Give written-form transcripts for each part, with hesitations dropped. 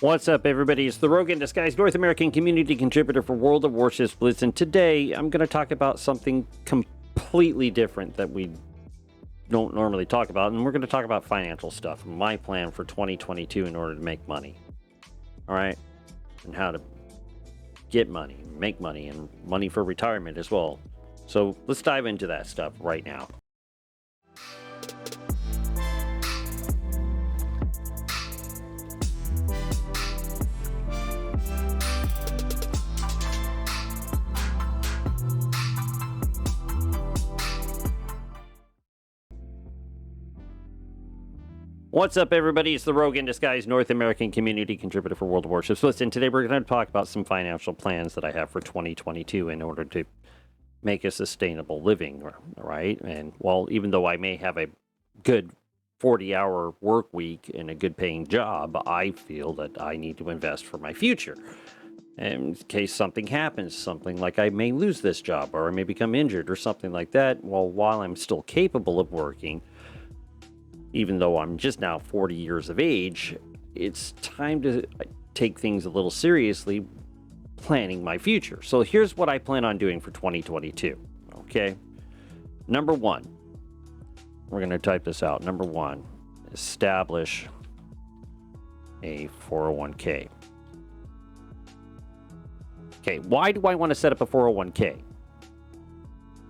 What's up, everybody? It's the Rogue in Disguise, North American community contributor for World of Warships Blitz, and today I'm going to talk about something completely different that we don't normally talk about, and we're going to talk about financial stuff, my plan for 2022 in order to make money. All right? And how to get money, make money, and money for retirement as well. So let's dive into that stuff right now. What's up, everybody? It's the Rogue in Disguise, North American community contributor for World of Warships Blitz, and today we're going to talk about some financial plans that I have for 2022 in order to make a sustainable living, right? And well, even though I may have a good 40-hour work week and a good paying job, I feel that I need to invest for my future. In case something happens, something like I may lose this job or I may become injured or something like that, well, while I'm still capable of working, even though I'm just now 40 years of age, it's time to take things a little seriously, planning my future. So here's what I plan on doing for 2022, okay? Number one, we're going to type this out. Number one, establish a 401k. Okay, why do I want to set up a 401k?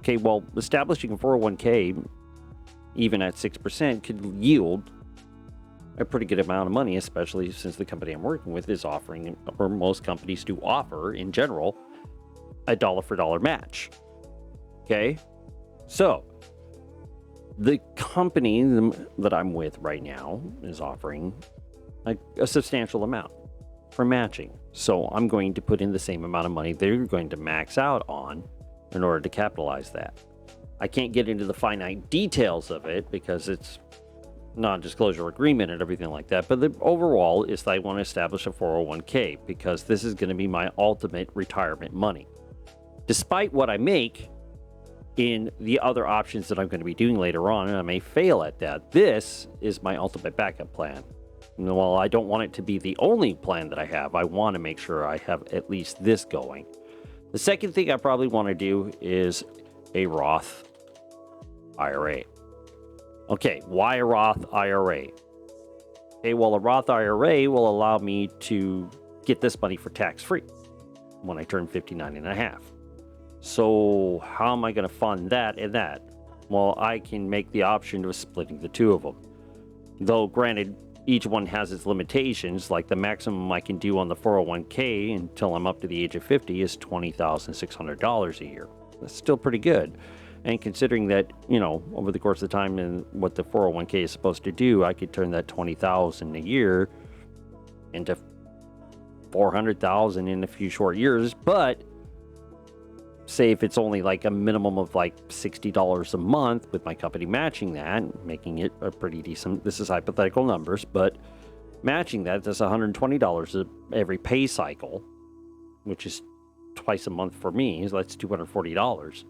Okay, well, establishing a 401k, even at 6%, could yield a pretty good amount of money, especially since the company I'm working with is offering, or most companies do offer in general, a dollar for dollar match. Okay? So, the company that I'm with right now is offering a substantial amount for matching. So, I'm going to put in the same amount of money they're going to max out on in order to capitalize that. I can't get into the finite details of it because it's non-disclosure agreement and everything like that. But the overall is that I want to establish a 401k because this is going to be my ultimate retirement money. Despite what I make in the other options that I'm going to be doing later on, and I may fail at that, this is my ultimate backup plan. And while I don't want it to be the only plan that I have, I want to make sure I have at least this going. The second thing I probably want to do is a Roth IRA. Okay, why a Roth IRA? Okay, well, a Roth IRA will allow me to get this money for tax-free when I turn 59 and a half. So how am I going to fund that and that? Well, I can make the option of splitting the two of them. Though, granted, each one has its limitations, like the maximum I can do on the 401k until I'm up to the age of 50 is $20,600 a year. That's still pretty good. And considering that, you know, over the course of time and what the 401k is supposed to do, I could turn that $20,000 a year into $400,000 in a few short years. But say if it's only like a minimum of like $60 a month with my company matching that, making it a pretty decent, this is hypothetical numbers, but matching that's $120 every pay cycle, which is twice a month for me. So that's $240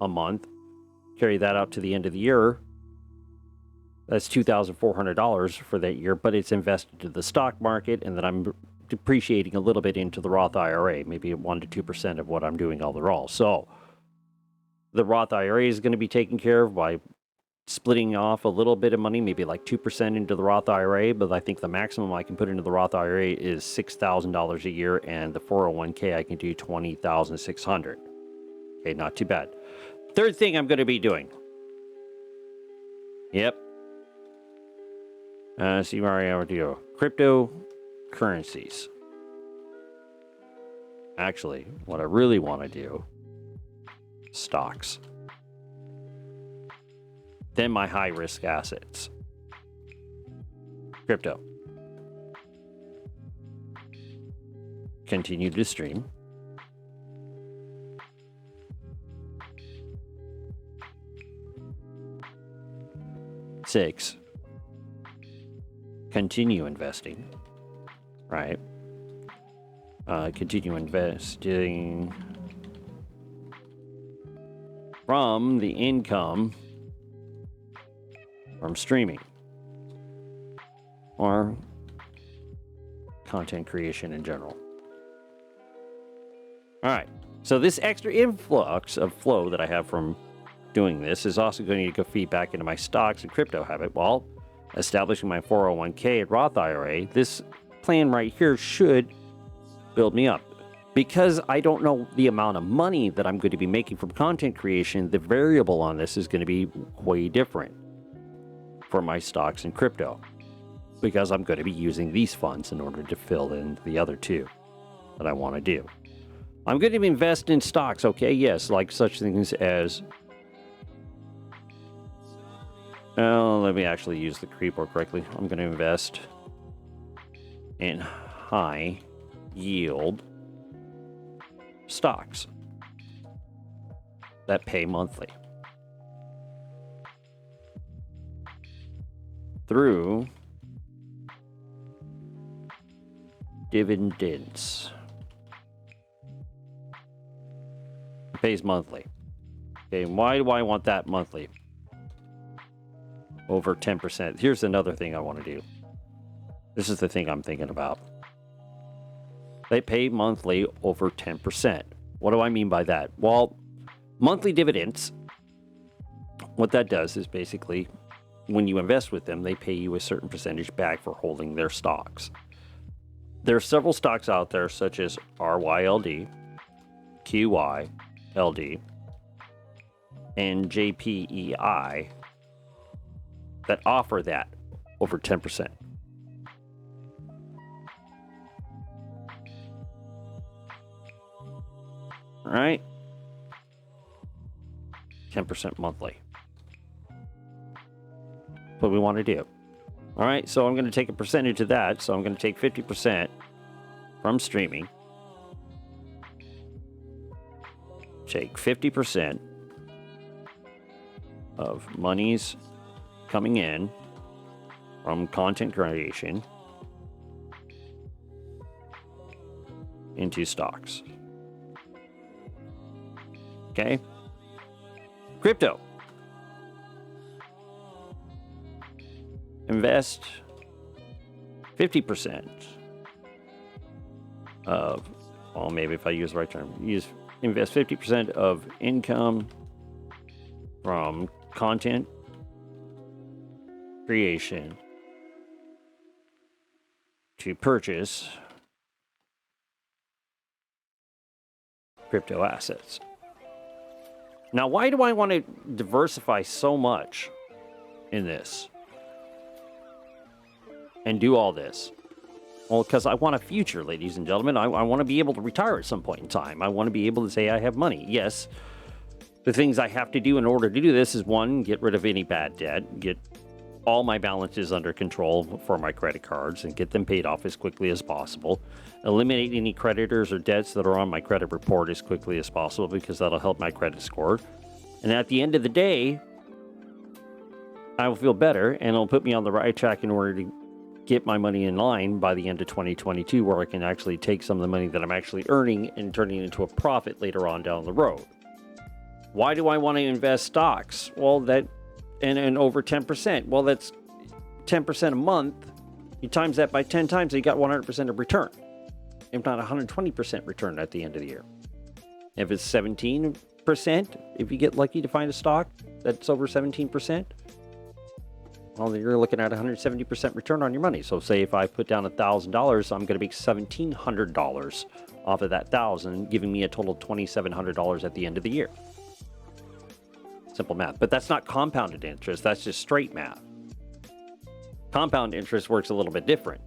a month. Carry that out to the end of the year. That's $2,400 for that year, but it's invested to the stock market, and then I'm depreciating a little bit into the Roth IRA, maybe 1% to 2% of what I'm doing overall. So the Roth IRA is going to be taken care of by splitting off a little bit of money, maybe like 2% into the Roth IRA, but I think the maximum I can put into the Roth IRA is $6,000 a year, and the 401k I can do $20,600. Okay, not too bad. Third thing I'm going to be doing. Yep. See where I do. Cryptocurrencies. Actually, what I really want to do, stocks. Then my high-risk assets. Crypto. Continue to stream. Six, continue investing, right? Continue investing from the income from streaming. Or content creation in general. All right. So this extra influx of flow that I have from doing this is also going to go feed back into my stocks and crypto habit while establishing my 401k and Roth IRA. This plan right here should build me up. Because I don't know the amount of money that I'm going to be making from content creation, the variable on this is going to be way different for my stocks and crypto. Because I'm going to be using these funds in order to fill in the other two that I want to do. I'm going to invest in stocks, okay? Yes, like such things as... let me actually use the keyboard correctly. I'm going to invest in high yield stocks that pay monthly through dividends. It pays monthly. Okay, why do I want that monthly? Over 10%. Here's another thing I want to do. This is the thing I'm thinking about. They pay monthly over 10%. What do I mean by that? Well, monthly dividends, what that does is basically when you invest with them, they pay you a certain percentage back for holding their stocks. There are several stocks out there such as RYLD, QYLD, and JPEI that offer that over 10%. All right, 10% monthly. What we want to do. All right, so I'm going to take a percentage of that. So I'm going to take 50% from streaming. Take 50% of monies coming in from content creation into stocks. Okay. Crypto. Invest 50% of, well, maybe if I use the right term, invest 50% of income from content creation to purchase crypto assets. Now, why do I want to diversify so much in this and do all this? Well, because I want a future, ladies and gentlemen. I want to be able to retire at some point in time. I want to be able to say I have money. Yes, the things I have to do in order to do this is, one, get rid of any bad debt, get all my balances under control for my credit cards and get them paid off as quickly as possible. Eliminate any creditors or debts that are on my credit report as quickly as possible, because that'll help my credit score. And at the end of the day, I will feel better and it'll put me on the right track in order to get my money in line by the end of 2022, where I can actually take some of the money that I'm actually earning and turning it into a profit later on down the road. Why do I want to invest stocks? Well, and over 10%. Well, that's 10% a month. You times that by 10 times, you got 100% of return. If not 120% return at the end of the year. If it's 17%, if you get lucky to find a stock that's over 17%, well, you're looking at 170% return on your money. So say if I put down $1,000, I'm going to make $1,700 off of that $1,000, giving me a total of $2,700 at the end of the year. Simple math. But that's not compounded interest. That's just straight math. Compound interest works a little bit different.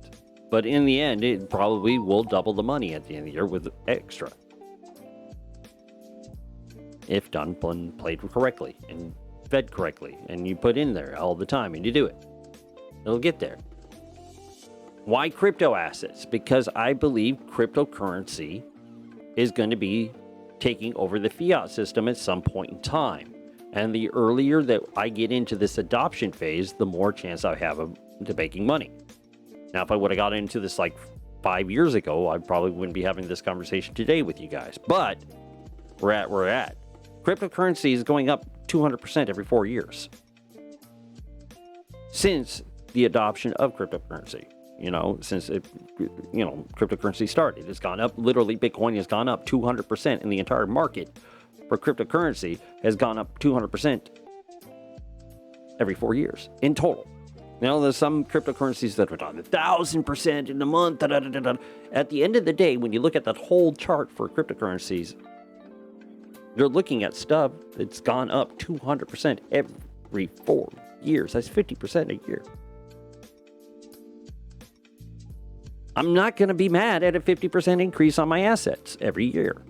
But in the end, it probably will double the money at the end of the year with extra. If done and played correctly and fed correctly. And you put in there all the time and you do it. It'll get there. Why crypto assets? Because I believe cryptocurrency is going to be taking over the fiat system at some point in time. And the earlier that I get into this adoption phase, the more chance I have of making money. Now, if I would have got into this like 5 years ago, I probably wouldn't be having this conversation today with you guys. But we're at. Cryptocurrency is going up 200% every 4 years since the adoption of cryptocurrency. since cryptocurrency started. It's gone up. Literally, Bitcoin has gone up 200%, and the entire market for cryptocurrency has gone up 200% every 4 years in total. There's some cryptocurrencies that are down 1,000% in a month. At the end of the day, when you look at that whole chart for cryptocurrencies, you're looking at stuff that's gone up 200% every 4 years. That's 50% a year. I'm not going to be mad at a 50% increase on my assets every year.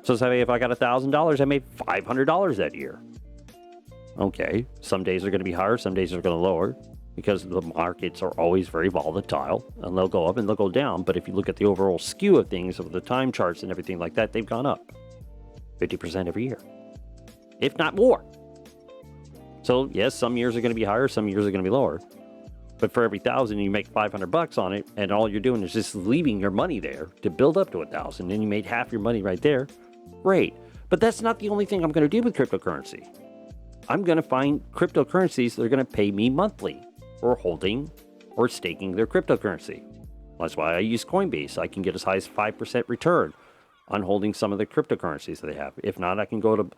So say if I got $1,000, I made $500 that year. Okay, some days are going to be higher, some days are going to lower, because the markets are always very volatile, and they'll go up and they'll go down. But if you look at the overall skew of things, of the time charts and everything like that, they've gone up 50% every year, if not more. So yes, some years are going to be higher, some years are going to be lower. But for every 1,000, you make $500 on it, and all you're doing is just leaving your money there to build up to 1,000, and you made half your money right there. Great. But that's not the only thing I'm going to do with cryptocurrency. I'm going to find cryptocurrencies that are going to pay me monthly for holding or staking their cryptocurrency. That's why I use Coinbase. I can get as high as 5% return on holding some of the cryptocurrencies that they have. If not, I can go to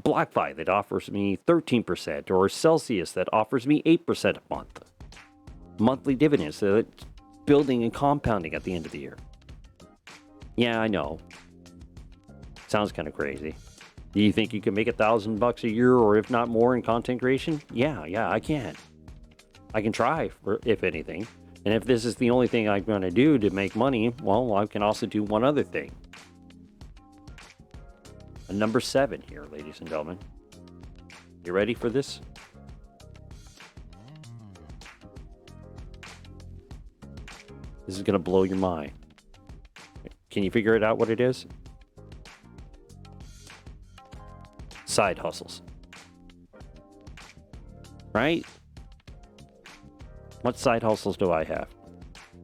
BlockFi that offers me 13%, or Celsius that offers me 8% a month. Monthly dividends, so it's building and compounding at the end of the year. Yeah, I know. Sounds kind of crazy. Do you think you can make $1,000 a year, or if not more, in content creation? Yeah, I can. I can try, if anything. And if this is the only thing I'm going to do to make money, well, I can also do one other thing. Number 7 here, ladies and gentlemen. You ready for this? This is going to blow your mind. Can you figure it out what it is? Side hustles. Right? What side hustles do I have?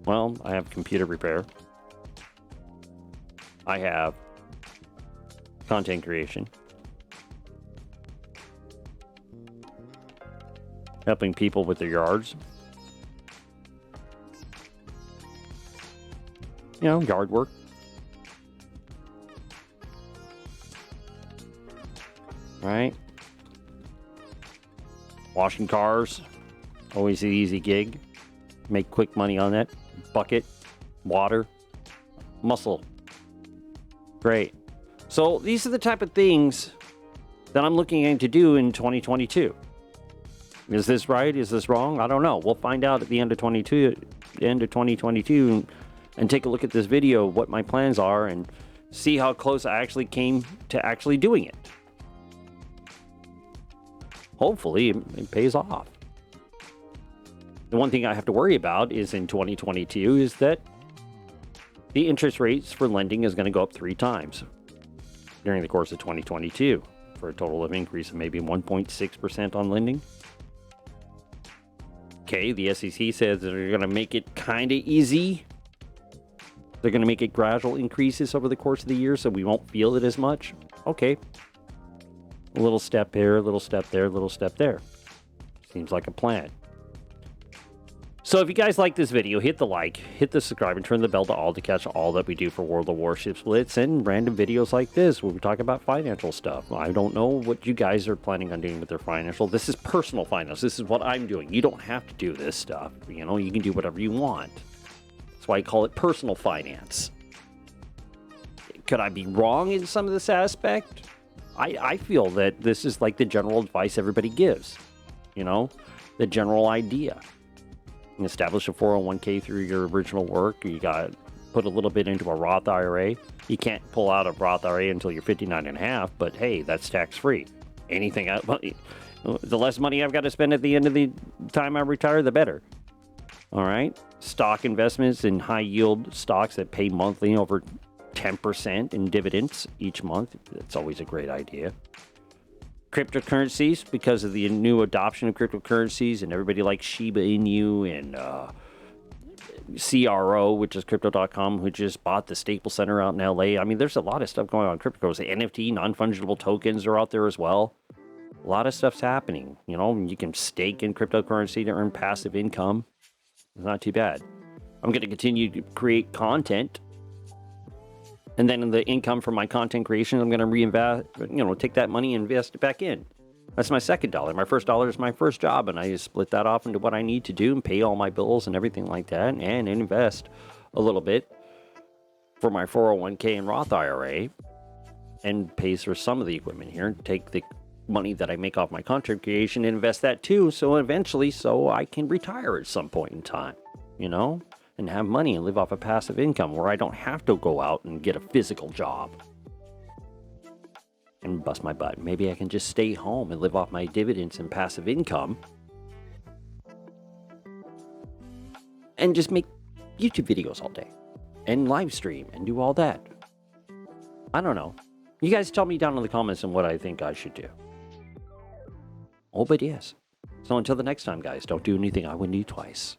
Well, I have computer repair. I have content creation. Helping people with their yards. Yard work. Right? Washing cars. Always an easy gig. Make quick money on that. Bucket. Water. Muscle. Great. So these are the type of things that I'm looking to do in 2022. Is this right? Is this wrong? I don't know. We'll find out at the end of 2022 and take a look at this video, what my plans are, and see how close I actually came to actually doing it. Hopefully it pays off. The one thing I have to worry about is in 2022 is that the interest rates for lending is going to go up 3 times during the course of 2022 for a total of increase of maybe 1.6% on lending. Okay, the SEC says that they're going to make it kind of easy. They're going to make it gradual increases over the course of the year so we won't feel it as much. Okay. A little step here, a little step there, a little step there. Seems like a plan. So if you guys like this video, hit the like, hit the subscribe, and turn the bell to all to catch all that we do for World of Warships Blitz and random videos like this where we talk about financial stuff. I don't know what you guys are planning on doing with their financial. This is personal finance. This is what I'm doing. You don't have to do this stuff. You can do whatever you want. That's why I call it personal finance. Could I be wrong in some of this aspect? I feel that this is like the general advice everybody gives. The general idea. You establish a 401k through your original work. You got to put a little bit into a Roth IRA. You can't pull out a Roth IRA until you're 59 and a half, but hey, that's tax-free. Anything, the less money I've got to spend at the end of the time I retire, the better. All right. Stock investments in high yield stocks that pay monthly over 10% in dividends each month. That's always a great idea. Cryptocurrencies, because of the new adoption of cryptocurrencies, and everybody likes Shiba Inu and CRO, which is Crypto.com, who just bought the Staples Center out in LA. I mean, there's a lot of stuff going on in cryptocurrency. NFT, non-fungible tokens are out there as well. A lot of stuff's happening. You know, you can stake in cryptocurrency to earn passive income. It's not too bad. I'm going to continue to create content. And then the income from my content creation, I'm going to reinvest, take that money and invest it back in. That's my second dollar. My first dollar is my first job, and I just split that off into what I need to do and pay all my bills and everything like that, and invest a little bit for my 401k and Roth IRA, and pays for some of the equipment here. Take the money that I make off my content creation and invest that too, so I can retire at some point in time, and have money and live off a passive income where I don't have to go out and get a physical job and bust my butt. Maybe I can just stay home and live off my dividends and passive income and just make YouTube videos all day and live stream and do all that. I don't know. You guys tell me down in the comments on what I think I should do. Oh, but yes. So until the next time, guys, don't do anything I wouldn't do twice.